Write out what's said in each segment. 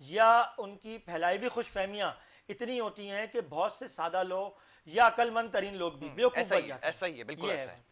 یا ان کی پھیلائی ہوئی خوش فہمیاں اتنی ہوتی ہیں کہ بہت سے سادہ لوگ یا عقل مند ترین لوگ بھی بیوقوف بن جاتے ہیں. ایسا ہی ہے، بالکل یہ ایسا ہے.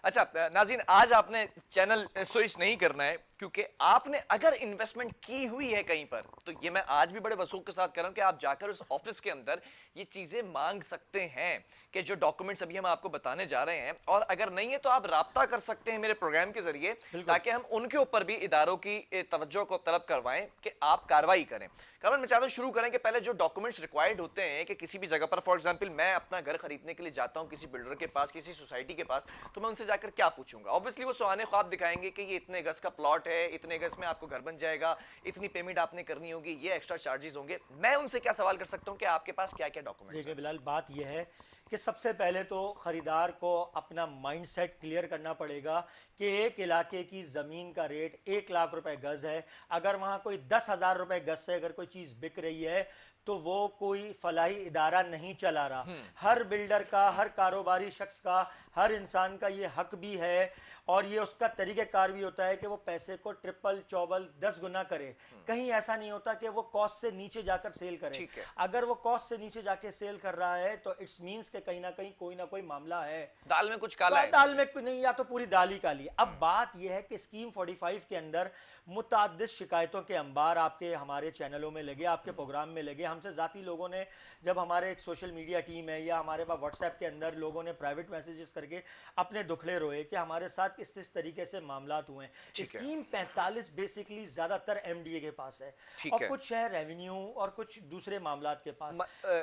اچھا ناظرین، آج آپ نے چینل سوئچ نہیں کرنا ہے، کیونکہ آپ نے اگر انویسٹمنٹ کی ہوئی ہے کہیں پر، تو یہ میں آج بھی بڑے وثوق کے ساتھ کہہ رہا ہوں کہ آپ جا کر اس آفس کے اندر یہ چیزیں مانگ سکتے ہیں کہ جو ڈاکومنٹس ابھی ہم آپ کو بتانے جا رہے ہیں، اور اگر نہیں ہے تو آپ رابطہ کر سکتے ہیں میرے پروگرام کے ذریعے، تاکہ ہم ان کے اوپر بھی اداروں کی توجہ کو طلب کروائیں کہ آپ کاروائی کریں. کارن میں چاہتا ہوں شروع کریں کہ پہلے جو ڈاکومنٹس ریکوائرڈ ہوتے ہیں کہ کسی بھی جگہ پر، فار ایگزامپل میں اپنا گھر خریدنے کے لیے جاتا ہوں کسی بلڈر کے پاس، کسی سوسائٹی کے پاس، تو میں ان سے جا کر کیا پوچھوں گا؟ obviously وہ سہانے خواب دکھائیں گے کہ یہ اتنے گز کا پلاٹ ہے، اتنے گز میں آپ کو گھر بن جائے گا، اتنی پیمنٹ آپ نے کرنی ہوگی، یہ ایکسٹرا چارجز ہوں گے. میں ان سے کیا سوال کر سکتا ہوں کہ آپ کے پاس کیا کیا ڈاکومنٹس دیکھیں ہیں؟ بلال، بات یہ ہے کہ سب سے پہلے تو خریدار کو اپنا مائنڈ سیٹ کلیئر کرنا پڑے گا کہ ایک علاقے کی زمین کا ریٹ 1,00,000 روپے گز ہے. اگر وہاں کوئی 10,000 روپے گز سے اگر کوئی چیز بک رہی ہے تو وہ کوئی فلاحی ادارہ نہیں چلا رہا. ہر بلڈر کا، ہر کاروباری شخص کا، ہر انسان کا یہ حق بھی ہے، اور یہ اس کا طریقہ کار بھی ہوتا ہے کہ وہ پیسے کو ٹرپل چوبل 10 گنا کرے. کہیں ایسا نہیں ہوتا کہ وہ کاسٹ سے نیچے جا کر سیل کرے. ٹھیک ہے. اگر وہ کاسٹ سے نیچے جا کے سیل کر رہا ہے تو اٹس مینس کہ کہیں نہ کہیں کوئی نہ کوئی معاملہ ہے، دال میں کچھ کالا ہے. دال میں نہیں، یا تو پوری دال ہی کالی. اب بات یہ ہے کہ اسکیم 45 کے اندر متعدد شکایتوں کے انبار آپ کے ہمارے چینلوں میں لگے، آپ کے پروگرام میں لگے. ہم سے ذاتی لوگوں نے، جب ہمارے ایک سوشل میڈیا ٹیم ہے یا ہمارے پاس واٹس ایپ کے اندر لوگوں نے پرائیویٹ میسیجز کر کے اپنے دکھڑے روئے کہ ہمارے ساتھ اس طریقے سے معاملات ہوئے ہیں. اسکیم 45 بیسیکلی زیادہ تر ایم ڈی اے کے پاس ہے، اور کچھ ہے ریونیو اور کچھ دوسرے معاملات کے پاس.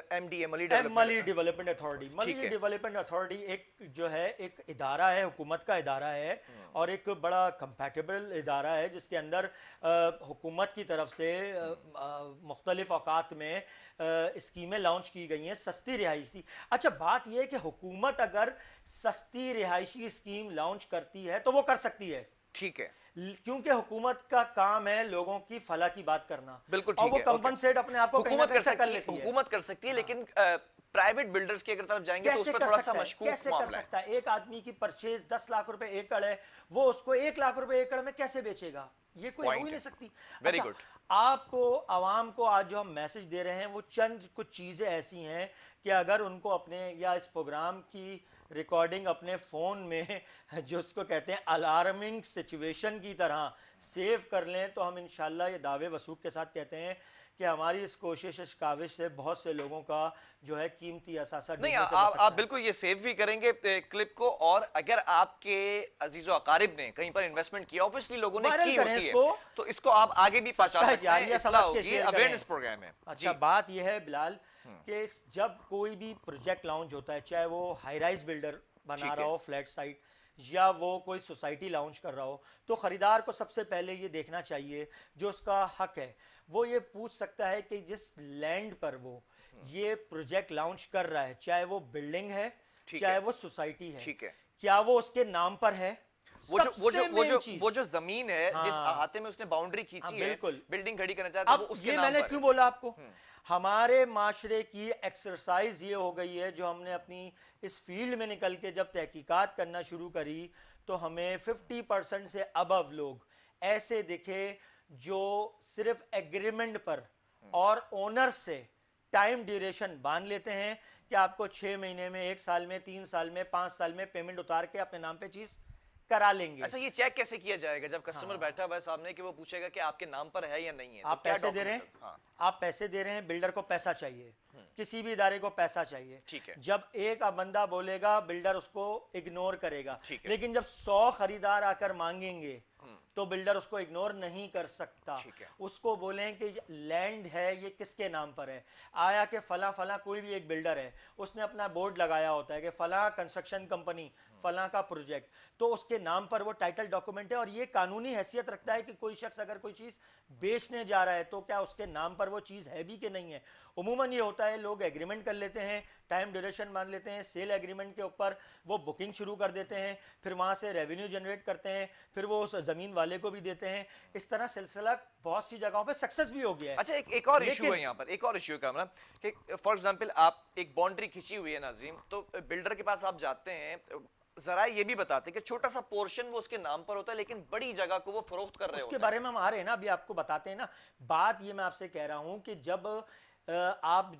ایم ڈی اے، ملی ڈیولپمنٹ اتھارٹی. ملی ڈیولپمنٹ اتھارٹی ایک جو ہے ایک ادارہ ہے، حکومت کا ادارہ ہے، اور ایک بڑا کمپیٹیبل ادارہ ہے جس کے اندر حکومت کی طرف سے مختلف اوقات میں اسکیمیں لانچ کی گئی ہیں سستی رہائشی. اچھا بات یہ ہے کہ حکومت اگر سستی رہائشی اسکیم لانچ کرتی ہے تو وہ کر سکتی ہے. ٹھیک ہے. کیونکہ حکومت کا کام ہے لوگوں کی فلاح کی بات کرنا. بالکل اور ٹھیک وہ ہے. کمپنسیٹ اپنے آپ کو حکومت کر لیتی ہے. حکومت کر سکتی ہے، لیکن پرائیویٹ بلڈرز کی اگر طرف جائیں گے تو اس پر تھوڑا سا مشکوک کیسے کر معاملہ ہے. سکتا ہے؟ ایک آدمی کی پرچیز 10 لاکھ روپے ایکڑ ہے، وہ اس کو 1,00,000 روپے ایکڑ میں کیسے بیچے گا؟ یہ کوئی ہو ہی نہیں سکتی. Very good. آپ کو، عوام کو آج جو ہم میسج دے رہے ہیں وہ چند کچھ چیزیں ایسی ہیں کہ اگر ان کو اپنے، یا اس پروگرام کی ریکارڈنگ اپنے فون میں جو اس کو کہتے ہیں الارمنگ سچویشن کی طرح سیو کر لیں، تو ہم انشاءاللہ یہ دعوے وثوق کے ساتھ کہتے ہیں کہ ہماری اس کوشش، اس کاوش سے بہت سے لوگوں کا جو ہے قیمتی اثاثہ ڈوبنے سے بچ سکتا ہے. آپ بالکل یہ سیو بھی کریں گے کلپ کو، اور اگر آپ کے عزیز و اقارب نے کہیں پر انویسٹمنٹ کیا، اوبویسلی لوگوں نے کی ہوتی ہے، تو اس کو آپ آگے بھی پہنچا سکتے ہیں. اصلاح ہوگی، اویئرنس پروگرام ہے. اچھا بات یہ ہے بلال کہ جب کوئی بھی پروجیکٹ لانچ ہوتا ہے، چاہے وہ ہائی رائز بلڈر بنا رہا ہو فلیٹ سائٹ، یا وہ کوئی سوسائٹی لانچ کر رہا ہو، تو خریدار کو سب سے پہلے یہ دیکھنا چاہیے، جو اس کا حق ہے وہ یہ پوچھ سکتا ہے کہ جس لینڈ پر وہ یہ پروجیکٹ لانچ کر رہا ہے، چاہے وہ بلڈنگ ہے چاہے وہ سوسائٹی ہے، کیا وہ اس کے نام پر ہے؟ وہ جو زمین ہے جس احاطے میں اس نے باؤنڈری کھینچی ہے، بلڈنگ کھڑی کرنا چاہتا ہے، وہ اس کے نام پر ہے. میں نے کیوں بولا آپ کو؟ ہمارے معاشرے کی ایکسرسائز یہ ہو گئی ہے، جو ہم نے اپنی اس فیلڈ میں نکل کے جب تحقیقات کرنا شروع کری، تو ہمیں 50% سے ابو لوگ ایسے دکھے جو صرف ایگریمنٹ پر اور اونر سے ٹائم ڈیوریشن باندھ لیتے ہیں کہ آپ کو 6 مہینے میں، 1 سال میں، 3 سال میں، 5 سال میں پیمنٹ اتار کے اپنے نام پہ چیز کرا لیں گے. اچھا یہ چیک کیسے کیا جائے گا جب کسٹمر بیٹھا ہوا ہے سامنے کہ وہ پوچھے گا کہ آپ کے نام پر ہے یا نہیں ہے؟ آپ پیسے دے رہے ہیں، آپ پیسے دے رہے ہیں، بلڈر کو پیسہ چاہیے، کسی بھی ادارے کو پیسہ چاہیے. جب ایک بندہ بولے گا بلڈر اس کو اگنور کرے گا، لیکن جب 100 خریدار آ کر مانگیں گے تو بلڈر اس کو اگنور نہیں کر سکتا. اس کو بولیں کہ لینڈ ہے یہ کس کے نام پر ہے. آیا کہ فلاں فلاں کوئی بھی ایک بلڈر ہے، اس نے اپنا بورڈ لگایا ہوتا ہے کہ فلاں کنسٹرکشن کمپنی فلاں کا پروجیکٹ، تو اس کے نام پر وہ ٹائٹل ڈاکومنٹ ہے، اور یہ قانونی حیثیت رکھتا ہے کہ کوئی شخص اگر کوئی چیز بیچنے جا رہا ہے تو کیا اس کے نام پر وہ چیز ہے بھی کہ نہیں ہے. عموماً یہ ہوتا ہے لوگ ایگریمنٹ کر لیتے ہیں، ٹائم ڈیوریشن مان لیتے ہیں، سیل ایگریمنٹ کے اوپر وہ بکنگ شروع کر دیتے ہیں، پھر وہاں سے ریونیو جنریٹ کرتے ہیں، پھر وہ اس زمین والے کو بھی دیتے ہیں. اس طرح سلسلہ بہت سی جگہوں پہ سکسس بھی ہو گیا ہے. اچھا ایک اور ایشو ہے یہاں پر، ایک اور ایشو ہے کامران، کہ فار ایگزامپل آپ ایک باؤنڈری کھینچی ہوئی ہے ناظرین، تو بلڈر کے پاس آپ جاتے ہیں، ذرائع یہ بھی بتاتے ہیں کہ چھوٹا سا پورشن وہ اس کے نام پر ہوتا ہے لیکن بڑی جگہ کو وہ فروخت کر رہے اس ہوتے کے ہیں. بارے میں ہم آ رہے ہیں نا, ابھی آپ کو بتاتے ہیں نا. بات یہ میں آپ سے کہہ رہا ہوں کہ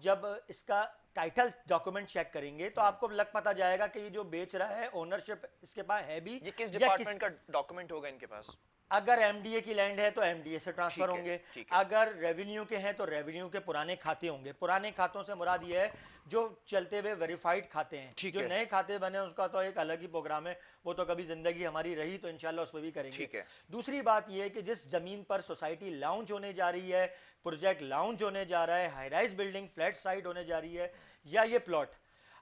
جب اس کا ٹائٹل ڈاکومنٹ چیک کریں گے تو آپ کو لگ پتا جائے گا کہ یہ جو بیچ رہا ہے اونرشپ اس کے پاس ہے بھی یہ کس یا ڈپارٹمنٹ کا ڈاکومنٹ ہوگا ان کے پاس؟ اگر ایم ڈی اے کی لینڈ ہے تو ایم ڈی اے سے ٹرانسفر ٹھیک ہے، ہوں گے, ٹھیک ہے. اگر ریونیو کے ہیں تو ریونیو کے پرانے کھاتے ہوں گے. پرانے کھاتوں سے مراد یہ ہے جو چلتے ہوئے ویریفائڈ کھاتے ہیں. ٹھیک جو ہے. نئے کھاتے بنے اس کا تو ایک الگ ہی پروگرام ہے, وہ تو کبھی زندگی ہماری رہی تو انشاءاللہ اس میں بھی کریں گے. ٹھیک ہے. دوسری بات یہ ہے کہ جس زمین پر سوسائٹی لاؤنج ہونے جا رہی ہے, پروجیکٹ لاؤنج ہونے جا رہا ہے, high rise building flat site ہونے جا رہی ہے, یا یہ پلاٹ,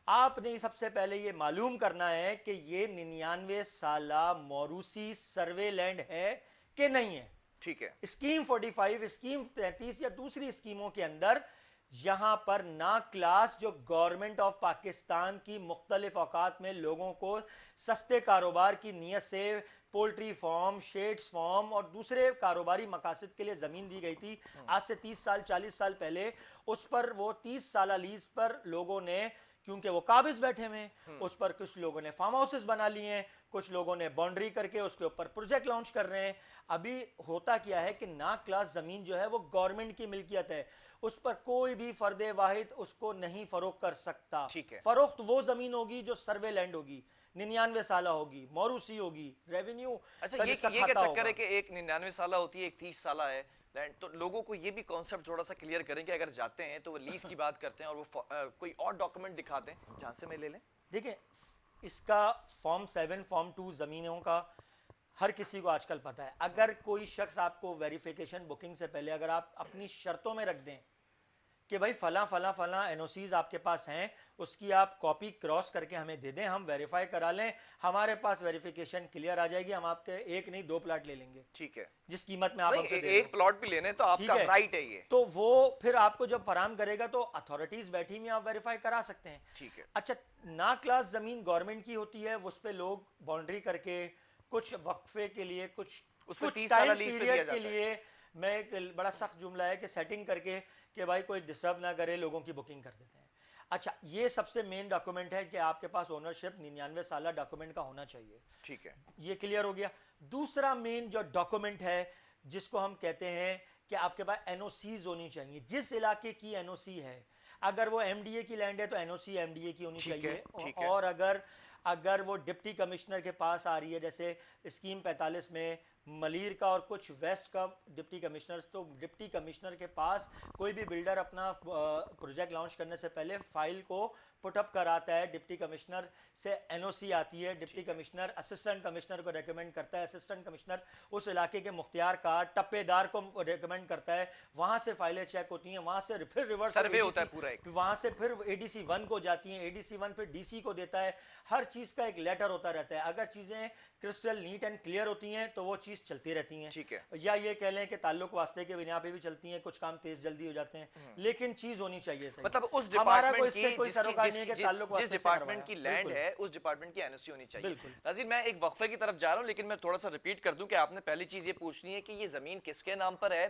آپ نے سب سے پہلے یہ معلوم کرنا ہے کہ یہ 99 سالہ موروثی سروے لینڈ ہے کہ نہیں ہے. ٹھیک ہے. اسکیم 45, اسکیم 33 یا دوسری اسکیموں کے اندر یہاں پر نا کلاس جو گورنمنٹ آف پاکستان کی مختلف اوقات میں لوگوں کو سستے کاروبار کی نیت سے پولٹری فارم, شیڈز فارم اور دوسرے کاروباری مقاصد کے لیے زمین دی گئی تھی آج سے 30 سال 40 سال پہلے, اس پر وہ 30 سالہ لیز پر لوگوں نے, کیونکہ وہ قابض بیٹھے ہوئے ہیں, اس پر کچھ لوگوں نے فارم ہاؤسز بنا لیے ہیں, کچھ لوگوں نے باؤنڈری کر کے اس کے اوپر پروجیکٹ لانچ کر رہے ہیں. ابھی ہوتا کیا ہے کہ نا کلاس زمین جو ہے وہ گورنمنٹ کی ملکیت ہے, اس پر کوئی بھی فرد واحد اس کو نہیں فروخت کر سکتا. فروخت وہ زمین ہوگی جو سروے لینڈ ہوگی, 99 سالہ ہوگی, موروثی ہوگی, ریونیو. اچھا یہ کیا چکر ہے کہ ایک 99 سالہ ہوتی ہے, ایک 30 سالہ ہے لینڈ, تو لوگوں کو یہ بھی کانسیپٹ تھوڑا سا کلیئر کریں کہ اگر جاتے ہیں تو وہ لیز کی بات کرتے ہیں اور وہ کوئی اور ڈاکومنٹ دکھاتے ہیں جہاں سے میں لے لیں. دیکھیں اس کا فارم 7 فارم 2 زمینوں کا ہر کسی کو آج کل پتا ہے. اگر کوئی شخص آپ کو ویریفیکیشن بکنگ سے پہلے اگر آپ اپنی شرطوں میں رکھ دیں کہ بھائی فلاں فلاں فلاں این او سیز آپ کے پاس ہیں, اس کی آپ کاپی کراس کر کے ہمیں دے دیں, ہم ویریفائی کرا لیں, ہمارے پاس ویریفیکیشن کلیئر آ جائے گی, ہم آپ کے ایک نہیں 2 پلاٹ لے لیں گے. ٹھیک ہے. جس قیمت میں آپ ہم سے دے رہے ایک پلاٹ بھی لینے تو آپ کا رائٹ ہے یہ, تو وہ پھر آپ کو جب فراہم کرے گا تو اتھارٹیز بیٹھی ہوئی آپ ویریفائی کرا سکتے ہیں. ٹھیک ہے. اچھا نا کلاس زمین گورنمنٹ کی ہوتی ہے, اس پہ لوگ باؤنڈری کر کے کچھ وقفے کے لیے, کچھ ٹائم پیریڈ کے لیے, میں ایک بڑا سخت جملہ ہے کہ سیٹنگ کر کے کہ بھائی کوئی ڈسٹرب نہ کرے, لوگوں کی بکنگ کر دیتے ہیں. اچھا یہ سب سے مین ڈاکومنٹ ہے کہ آپ کے پاس اونرشپ 99 سالہ ڈاکومنٹ کا ہونا چاہیے. ٹھیک ہے. یہ کلیئر ہو گیا. دوسرا مین جو ڈاکومنٹ ہے جس کو ہم کہتے ہیں کہ آپ کے پاس این او سیز ہونی چاہیے. جس علاقے کی این او سی ہے, اگر وہ ایم ڈی اے کی لینڈ ہے تو N O C M D A کی ہونی چاہیے, اور اگر وہ ڈپٹی کمشنر کے پاس آ رہی ہے, جیسے اسکیم 45 میں ملیر کا اور کچھ ویسٹ کا ڈپٹی کمشنرز, تو ڈپٹی کمشنر کے پاس کوئی بھی بلڈر اپنا پروجیکٹ لانچ کرنے سے پہلے فائل کو پٹ اپ کراتا ہے, ڈپٹی کمشنر سے این او سی آتی ہے, ڈپٹی کمشنر اسسٹنٹ کمشنر کو ریکمینڈ کرتا ہے, اسسٹنٹ کمشنر اس علاقے کے مختیار کار ٹپے دار کو ریکمینڈ کرتا ہے, وہاں سے فائلیں چیک ہوتی ہیں, وہاں سے پھر ریورس سروے ہوتا ہے پورا ایک, وہاں سے پھر اے ڈی سی 1 کو جاتی ہیں, اے ڈی سی 1 پھر ڈی سی کو دیتا ہے. ہر چیز کا ایک لیٹر ہوتا رہتا ہے. اگر چیزیں کرسٹل نیٹ اینڈ کلیئر ہوتی ہیں تو وہ چیز چلتی رہتی ہیں. ٹھیک ہے. یا یہ کہہ لیں کہ تعلق واسطے کے بنا پہ بھی چلتی ہیں, کچھ کام تیز جلدی ہو جاتے ہیں, لیکن چیز ہونی چاہیے صحیح. مطلب اس ہمارا کوئی ڈپارٹمنٹ اس سے کوئی سروکار نہیں ہے کہ تعلق واسطے جس ڈپارٹمنٹ کی لینڈ ہے اس ڈپارٹمنٹ کی این او سی ہونی چاہیے. ناظرین میں ایک وقفے کی طرف جا رہا ہوں, لیکن میں تھوڑا سا ریپیٹ کر دوں کہ آپ نے پہلی چیز یہ پوچھنی ہے کہ یہ زمین کس کے نام پر ہے,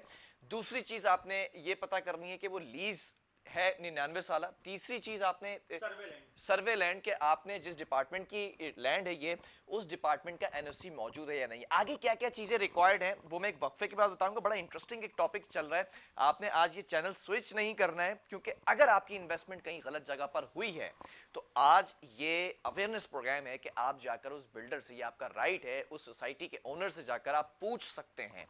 دوسری چیز آپ نے یہ پتا کرنی ہے کہ وہ لیز ہے 99 سالہ, تیسری چیز آپ نے سروے لینڈ کہ آپ نے جس ڈپارٹمنٹ کی لینڈ ہے یہ اس ڈپارٹمنٹ کا این او سی موجود ہے یا نہیں. آگے کیا کیا چیزیں ریکوائرڈ ہیں وہ میں ایک وقفے کے بعد بتاؤں گا. بڑا انٹرسٹنگ ایک ٹاپک چل رہا ہے, آپ نے آج یہ چینل سوئچ نہیں کرنا ہے, کیونکہ اگر آپ کی انویسٹمنٹ کہیں غلط جگہ پر ہوئی ہے تو آج یہ اویئرنیس پروگرام ہے کہ آپ جا کر اس بلڈر سے, یہ آپ کا رائٹ ہے, اس سوسائٹی کے اونر سے جا کر آپ پوچھ سکتے ہیں.